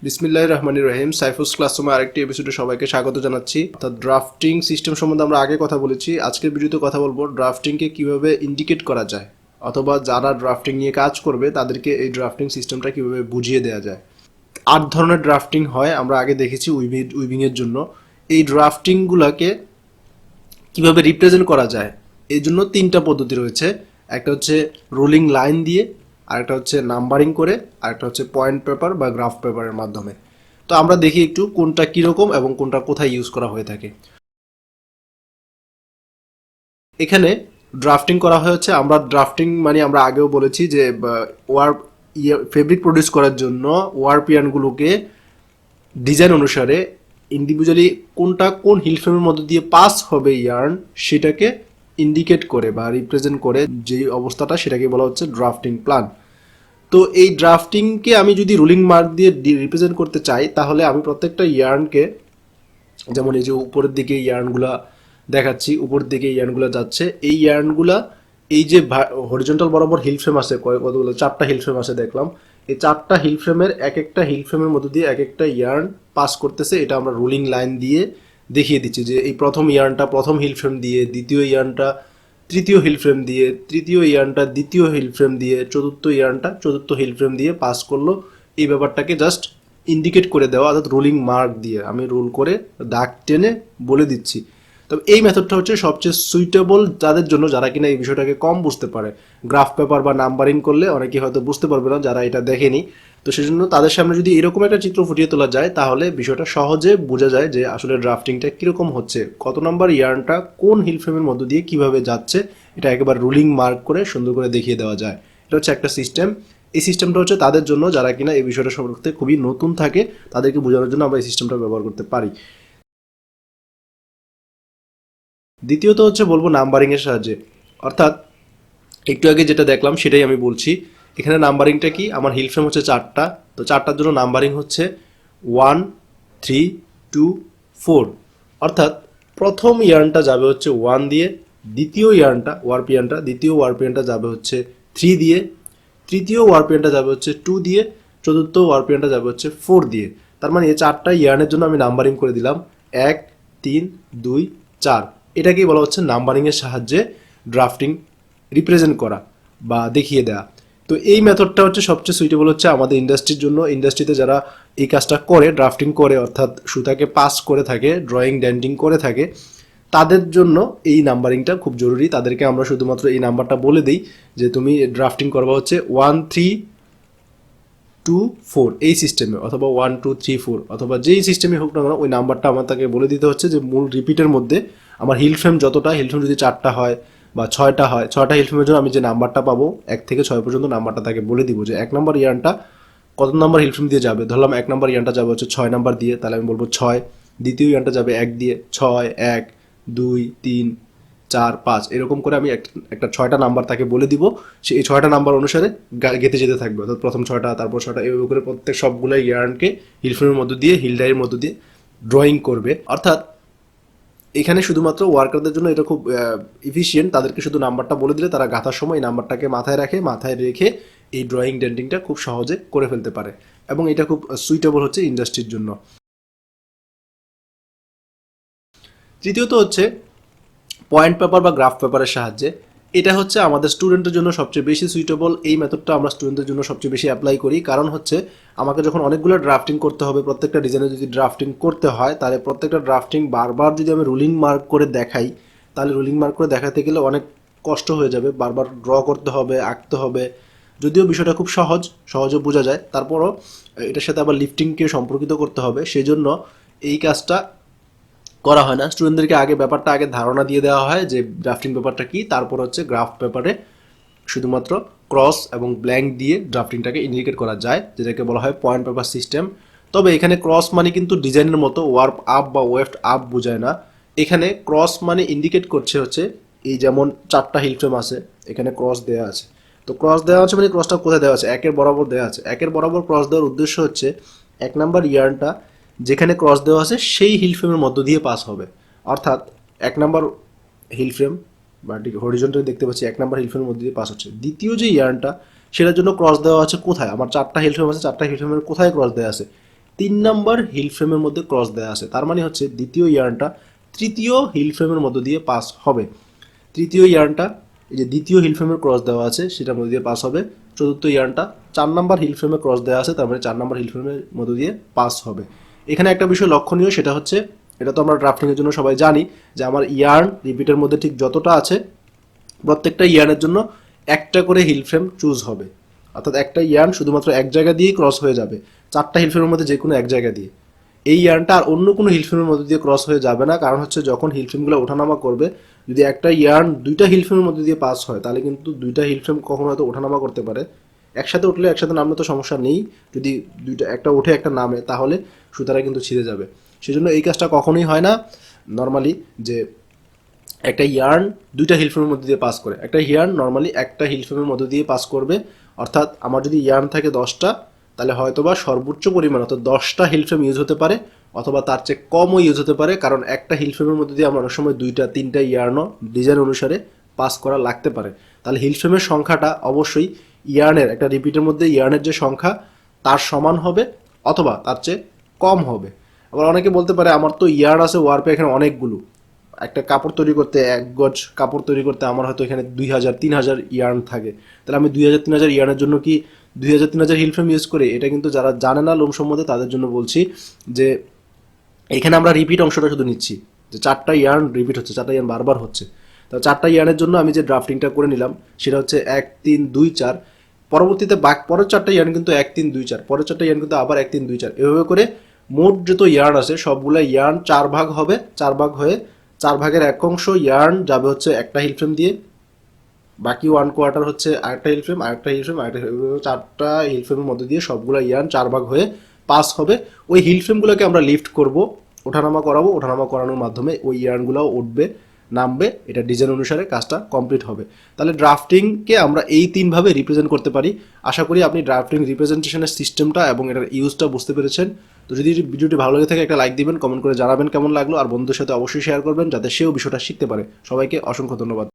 বিসমিল্লাহির রহমানির রহিম। সাইফুস ক্লাসরুমে আরেকটি এপিসোডে সবাইকে স্বাগত জানাচ্ছি। অর্থাৎ ড্রাফটিং সিস্টেম সম্বন্ধে আমরা আগে কথা বলেছি। আজকের ভিডিওতে কথা বলবো ড্রাফটিংকে কিভাবে ইন্ডিকেট করা যায়, অথবা যারা ড্রাফটিং নিয়ে কাজ করবে তাদেরকে এই ড্রাফটিং সিস্টেমটা কিভাবে বুঝিয়ে দেওয়া যায়। 8 ধরনের ড্রাফটিং হয়, আমরা আগে দেখেছি উইভিংয়ের জন্য। এই ড্রাফটিংগুলোকে কিভাবে রিপ্রেজেন্ট করা যায় এই জন্য 3টা পদ্ধতি রয়েছে। একটা হচ্ছে রোলিং লাইন দিয়ে, আরেকটা হচ্ছে নাম্বারিং করে, আরেকটা হচ্ছে পয়েন্ট পেপার বা গ্রাফ পেপারের মাধ্যমে। তো আমরা দেখি একটু কোনটা কীরকম এবং কোনটা কোথায় ইউজ করা হয়ে থাকে। এখানে ড্রাফটিং করা হয়েছে, আমরা ড্রাফটিং মানে আমরা আগেও বলেছি যে ওয়ার ফেব্রিক প্রডিউস করার জন্য ওয়ার পিয়ানগুলোকে ডিজাইন অনুসারে ইন্ডিভিজুয়ালি কোনটা কোন হিল ফ্রেমের মধ্যে দিয়ে পাস হবে ইয়ার্ন সেটাকে ইন্ডিকেট করে বা রিপ্রেজেন্ট করে যে অবস্থাটা সেটাকে বলা হচ্ছে ড্রাফটিং প্ল্যান। তো এই ড্রাফটিংকে আমি যদি রুলিং মার্ক দিয়ে রিপ্রেজেন্ট করতে চাই তাহলে আমি প্রত্যেকটা ইয়ার্নকে, যেমন এই যে উপরের দিকে ইয়ার্নগুলা দেখাচ্ছি, উপরের দিকে ইয়ার্নগুলো যাচ্ছে, এই ইয়ার্নগুলা এই যে হরিজন্টাল বরাবর হিল ফ্রেম আছে, কতগুলো 4টা হিল ফ্রেম আছে দেখলাম, এই 4টা হিল ফ্রেমের এক একটা হিল ফ্রেমের মধ্যে দিয়ে এক একটা ইয়ার্ন পাস করতেছে। এটা আমরা রুলিং লাইন দিয়ে দেখিয়ে দিচ্ছি যে এই প্রথম ইয়ার্নটা প্রথম হিল ফ্রেম দিয়ে, দ্বিতীয় ইয়ার্নটা তৃতীয় হিল ফ্রেম দিয়ে, তৃতীয় ইয়ার্নটা দ্বিতীয় হিল ফ্রেম দিয়ে, চতুর্থ ইয়ার্নটা চতুর্থ হিল ফ্রেম দিয়ে পাস করলো। এই ব্যাপারটাকে জাস্ট ইন্ডিকেট করে দেওয়া, অর্থাৎ রোলিং মার্ক দিয়ে আমি রোল করে দাগ টেনে বলে দিচ্ছি। তবে এই মেথডটা হচ্ছে সবচেয়ে সুইটেবল তাদের জন্য যারা কিনা এই বিষয়টাকে কম বুঝতে পারে। গ্রাফ পেপার বা নাম্বারিং করলে অনেকেই হয়তো বুঝতে পারবে না যারা এটা দেখেনি। তো সেজন্য তাদের সামনে যদি এরকম একটা চিত্র ফুটিয়ে তোলা যায় তাহলে বিষয়টা সহজে বোঝা যায় যে আসলে ড্রাফটিংটা কীরকম হচ্ছে, কত নম্বর ইয়ার্নটা কোন হিল ফ্রেমের মধ্য দিয়ে কীভাবে যাচ্ছে, এটা একেবারে রুলিং মার্ক করে সুন্দর করে দেখিয়ে দেওয়া যায়। এটা হচ্ছে একটা সিস্টেম। এই সিস্টেমটা হচ্ছে তাদের জন্য যারা কিনা এই বিষয়টা সম্পর্কে খুবই নতুন থাকে, তাদেরকে বোঝানোর জন্য আমরা এই সিস্টেমটা ব্যবহার করতে পারি। দ্বিতীয়ত হচ্ছে বলবো নাম্বারিংয়ের সাহায্যে, অর্থাৎ একটু আগে যেটা দেখলাম সেটাই আমি বলছি। এখানে নাম্বারিংটা কি, আমার হিল ফ্রেম হচ্ছে 4টা, তো 4টার জন্য নাম্বারিং হচ্ছে 1, 3, 2, 4। অর্থাৎ প্রথম ইয়ার্নটা যাবে হচ্ছে 1 দিয়ে, দ্বিতীয় ইয়ার্নটা দ্বিতীয় ওয়ারপিয়ানটা যাবে হচ্ছে 3 দিয়ে, তৃতীয় ওয়ারপিয়ানটা যাবে হচ্ছে 2 দিয়ে, চতুর্থ ওয়ারপিয়ানটা যাবে হচ্ছে 4 দিয়ে। তার মানে এই 4টা ইয়ার্নের জন্য আমি নাম্বারিং করে দিলাম 1, 3, 2, 4। এটাকেই বলা হচ্ছে নাম্বারিংয়ের সাহায্যে ড্রাফটিং রিপ্রেজেন্ট করা বা দেখিয়ে দেওয়া। তো এই মেথডটা হচ্ছে সবচেয়ে সুইটেবল হচ্ছে আমাদের ইন্ডাস্ট্রির জন্য। ইন্ডাস্ট্রিতে যারা এই কাজটা করে, ড্রাফটিং করে, অর্থাৎ সুতাকে পাস করে থাকে, ড্রয়িং ডেন্টিং করে থাকে, তাদের জন্য এই নাম্বারিংটা খুব জরুরি। তাদেরকে আমরা শুধুমাত্র এই নাম্বারটা বলে দিই যে তুমি ড্রাফটিং করবা হচ্ছে 1, 3, 2, 4 এই সিস্টেমে, অথবা 1, 2, 3, 4 অথবা যেই সিস্টেমে হোক না কেন ওই নাম্বারটা আমার তাকে বলে দিতে হচ্ছে যে মূল রিপিটের মধ্যে আমার হিল ফ্রেম যতটা, হিল ফ্রেম যদি 4টা হয় বা 6টা হয়, 6টা হিল ফ্রেমের জন্য আমি যে নাম্বারটা পাবো 1 থেকে 6 পর্যন্ত নাম্বারটা তাকে বলে দিব যে 1 নম্বর ইয়ার্নটা কত নম্বর হিল ফ্রেম দিয়ে যাবে। ধরলাম 1 নম্বর ইয়ার্নটা যাবে হচ্ছে 6 নাম্বার দিয়ে, তাহলে আমি বলবো 6। দ্বিতীয় ইয়ার্নটা যাবে 1 দিয়ে, 6, 1, 2, 3, 4, 5 এরকম করে আমি একটা 6টা নাম্বার তাকে বলে দিব। সে এই 6টা নাম্বার অনুসারে গেতে যেতে থাকবে, অর্থাৎ প্রথম 6টা, তারপর 6টা, এইভাবে করে প্রত্যেক সবগুলো ইয়ার্নকে হিল ফ্রেমের মধ্য দিয়ে, হিল ডাইয়ের মধ্য দিয়ে ড্রয়িং করবে। অর্থাৎ এখানে শুধুমাত্র ওয়ার্কারদের জন্য এটা খুব ইফিশিয়েন্ট। তাদেরকে শুধু নাম্বারটা বলে দিলে তারা গাঁথার সময় এই নাম্বারটাকে মাথায় রেখে এই ড্রয়িং ডেন্টিংটা খুব সহজে করে ফেলতে পারে, এবং এটা খুব সুইটেবল হচ্ছে ইন্ডাস্ট্রির জন্য। তৃতীয়ত হচ্ছে পয়েন্ট পেপার বা গ্রাফ পেপারের সাহায্যে। এটা হচ্ছে আমাদের স্টুডেন্টের জন্য সবচেয়ে বেশি সুইটেবল। এই মেথডটা আমরা স্টুডেন্টদের জন্য সবচেয়ে বেশি অ্যাপ্লাই করি, কারণ হচ্ছে আমাকে যখন অনেকগুলো ড্রাফটিং করতে হবে, প্রত্যেকটা ডিজাইনে যদি ড্রাফটিং করতে হয় তাহলে প্রত্যেকটা ড্রাফটিং বারবার যদি আমি রুলিং মার্ক করে দেখাই, তাহলে রুলিং মার্ক করে দেখাতে গেলে অনেক কষ্ট হয়ে যাবে, বারবার ড্র করতে হবে, আঁকতে হবে। যদিও বিষয়টা খুব সহজে বোঝা যায়, তারপরও এটার সাথে আবার লিফটিংকে সম্পর্কিত করতে হবে, সেজন্য এই কাজটা করা হয় না। স্টুডেন্টদেরকে ব্যাপারটা আগে ধারণা দিয়ে দেওয়া হয় যে ড্রাফটিং পেপারটা কি, তারপর হচ্ছে গ্রাফ পেপারে শুধুমাত্র ক্রস এবং ব্ল্যাঙ্ক দিয়ে ড্রাফটিংটাকে ইন্ডিকেট করা যায়, যেটাকে বলা হয় পয়েন্ট পেপার সিস্টেম। তবে এখানে ক্রস মানে কিন্তু ডিজাইনের মতো ওয়ার্প আপ বা ওয়েফট আপ বোঝায় না। এখানে ক্রস মানে ইন্ডিকেট করছে হচ্ছে এই যেমন 4টা হিল ফ্রেম আছে, এখানে ক্রস দেওয়া আছে। তো ক্রস দেওয়া আছে মানে ক্রসটা কোথায় দেওয়া আছে, 1-এর বরাবর দেওয়া আছে। 1-এর বরাবর ক্রস দেওয়ার উদ্দেশ্য হচ্ছে 1 নাম্বার ইয়ার্নটা যেখানে ক্রস দেওয়া আছে সেই হিল ফ্রেমের মধ্য দিয়ে পাস হবে। অর্থাৎ 1 নাম্বার হিল ফ্রেম বা হরিজন্টালি দেখতে পাচ্ছি 1 নাম্বার হিল ফ্রেমের মধ্যে দিয়ে পাস হচ্ছে। দ্বিতীয় যে ইয়ার্নটা সেটার জন্য ক্রস দেওয়া আছে কোথায়, আমার 4টা হিল ফ্রেম আছে, 4টা হিল ফ্রেমের কোথায় ক্রস দেওয়া আছে, 3 নাম্বার হিল ফ্রেমের মধ্যে ক্রস দেওয়া আছে, তার মানে হচ্ছে দ্বিতীয় ইয়ার্নটা তৃতীয় হিল ফ্রেমের মধ্য দিয়ে পাস হবে। তৃতীয় ইয়ার্নটা এই যে দ্বিতীয় হিল ফ্রেমের ক্রস দেওয়া আছে সেটার মধ্যে দিয়ে পাস হবে। চতুর্থ ইয়ার্নটা 4 নাম্বার হিল ফ্রেমে ক্রস দেওয়া আছে, তার মানে 4 নাম্বার হিল ফ্রেমের মধ্য দিয়ে পাস হবে। এখানে একটা বিষয় লক্ষণীয়, সেটা হচ্ছে এটা তো আমরা ড্রাফটিংয়ের জন্য সবাই জানি যে আমার ইয়ার্ন রিপিটের মধ্যে ঠিক যতটা আছে প্রত্যেকটা ইয়ার্নের জন্য একটা করে হিল ফ্রেম চুজ হবে, অর্থাৎ একটা ইয়ার্ন শুধুমাত্র এক জায়গা দিয়েই ক্রস হয়ে যাবে, 4টা হিল ফ্রেমের মধ্যে যে কোনো এক জায়গা দিয়ে। এই ইয়ার্নটা আর অন্য কোনো হিল ফ্রেমের মধ্যে দিয়ে ক্রস হয়ে যাবে না, কারণ হচ্ছে যখন হিল ফ্রেমগুলো ওঠানামা করবে, যদি একটা ইয়ার্ন 2টা হিল ফ্রেমের মধ্যে দিয়ে পাস হয় তাহলে কিন্তু 2টা হিল ফ্রেম কখনো হয়তো ওঠানামা করতে পারে। একসাথে উঠলে একসাথে নামলে তো সমস্যা নেই, যদি একটা ওঠে একটা নামে তাহলে সুতারা কিন্তু ছিঁড়ে যাবে। সেজন্য এই কাজটা কখনোই হয় না নর্মালি যে একটা ইয়ার্ন 2টা হিল ফ্রেমের মধ্যে দিয়ে পাস করে। একটা ইয়ার্ন নর্মালি একটা হিল ফ্রেমের মধ্যে দিয়ে পাস করবে, অর্থাৎ আমার যদি ইয়ার্ন থাকে 10টা তাহলে হয়তোবা সর্বোচ্চ পরিমাণ অর্থাৎ 10টা হিল ফ্রেম ইউজ হতে পারে, অথবা তার চেয়ে কমও ইউজ হতে পারে, কারণ একটা হিল ফ্রেমের মধ্যে দিয়ে আমরা অনেক সময় 2টা 3টা ইয়ার্নও ডিজাইন অনুসারে পাস করা লাগতে পারে। তাহলে হিল ফ্রেমের সংখ্যাটা অবশ্যই ইয়ার্নের একটা রিপিটের মধ্যে ইয়ার্নের যে সংখ্যা তার সমান হবে অথবা তার চেয়ে কম হবে। আবার অনেকে বলতে পারে আমার তো ইয়ার্ন আছে ওয়ার্পে এখানে অনেকগুলো, একটা কাপড় তৈরি করতে 1 গজ কাপড় তৈরি করতে আমার হয়তো এখানে 2000-3000 ইয়ার্ন থাকে, তাহলে আমি 2000-3000 ইয়ার্নের জন্য কি 2000-3000 হিল ফ্রেম ইউজ করি? এটা কিন্তু যারা জানে না লোম সম্বন্ধে তাদের জন্য বলছি যে এখানে আমরা রিপিট অংশটা শুধু নিচ্ছি, যে 4টা ইয়ার্ন রিপিট হচ্ছে, 4টা ইয়ার্ন বারবার হচ্ছে। তো 4টা ইয়ার্নের জন্য আমি যে ড্রাফটিংটা করে নিলাম সেটা হচ্ছে 1 3 2 4, পরবর্তীতে পরের 4টা ইয়ার্ন কিন্তু 1 3 2 4, পরের 4টা ইয়ার্ন কিন্তু আবার 1 3 2 4, এভাবে করে মোট যত ইয়ার্ন আছে সবগুলো ইয়ার্ন 4 ভাগ হবে, 4 ভাগ হয়ে 4 ভাগের 1 অংশ ইয়ার্ন যাবে হচ্ছে একটা হিল ফ্রেম দিয়ে, বাকি 1/4 হচ্ছে আরেকটা হিল ফ্রেম, আরেকটা হিল ফ্রেম, আরেকটা 4টা হিল ফ্রেমের মধ্যে দিয়ে সবগুলো ইয়ার্ন 4 ভাগ হয়ে পাস হবে। ওই হিল ফ্রেমগুলোকে আমরা লিফট করব, ওঠানামা করাবো, ওঠানামা করানোর মাধ্যমে ওই ইয়ার্নগুলোও উঠবে নামবে, এটা ডিজাইন অনুসারে কাজটা কমপ্লিট হবে। তাহলে ড্রাফটিংকে আমরা এই 3 ভাবে রিপ্রেজেন্ট করতে পারি। আশা করি আপনি ড্রাফটিং রিপ্রেজেন্টেশনের সিস্টেমটা এবং এটার ইউজটা বুঝতে পেরেছেন। তো যদি ভিডিওটি ভালো লেগে থাকে একটা লাইক দিবেন, কমেন্ট করে জানাবেন কেমন লাগলো, আর বন্ধুদের সাথে অবশ্যই শেয়ার করবেন যাতে সেও বিষয়টা শিখতে পারে। সবাইকে অসংখ্য ধন্যবাদ।